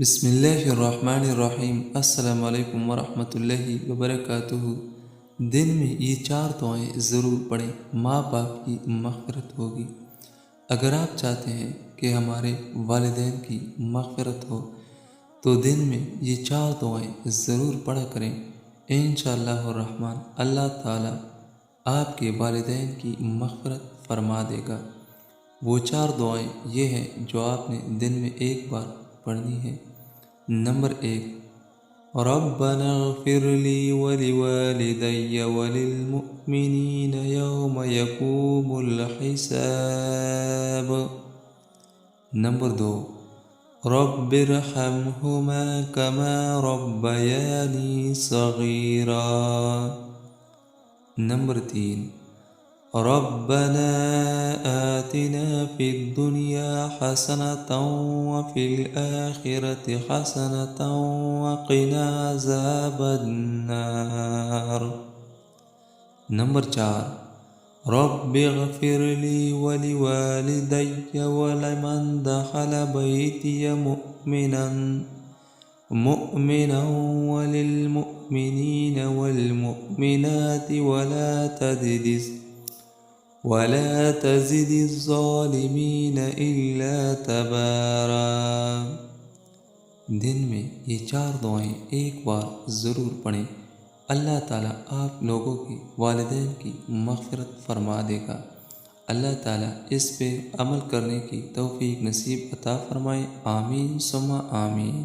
بسم اللہ الرحمن الرحیم۔ السلام علیکم ورحمۃ اللہ وبرکاتہ۔ دن میں یہ 4 دعائیں ضرور پڑھیں، ماں باپ کی مغفرت ہوگی۔ اگر آپ چاہتے ہیں کہ ہمارے والدین کی مغفرت ہو تو دن میں یہ 4 دعائیں ضرور پڑھا کریں۔ انشاءاللہ الرحمن اللہ تعالیٰ آپ کے والدین کی مغفرت فرما دے گا۔ وہ 4 دعائیں یہ ہیں جو آپ نے دن میں ایک بار پڑھنی ہے۔ نمبر 1، ربنا اغفر لی ولوالدی وللمؤمنین یوم یقوم الحساب۔ نمبر 2، رب ارحمہما کما ربیانی صغیرا۔ نمبر 3، ربنا آتنا في الدنيا حسنة وفي الآخرة حسنة وقنا عذاب النار۔ نمبر 4، رب اغفر لي ولوالدي ولمن دخل بيتي مؤمنا وللمؤمنين والمؤمنات ولا تزد الظالمین الا تبارا۔ دن میں یہ 4 دعائیں ایک بار ضرور پڑھیں، اللہ تعالیٰ آپ لوگوں کے والدین کی مغفرت فرما دے گا۔ اللہ تعالیٰ اس پہ عمل کرنے کی توفیق نصیب عطا فرمائے، آمین ثم آمین۔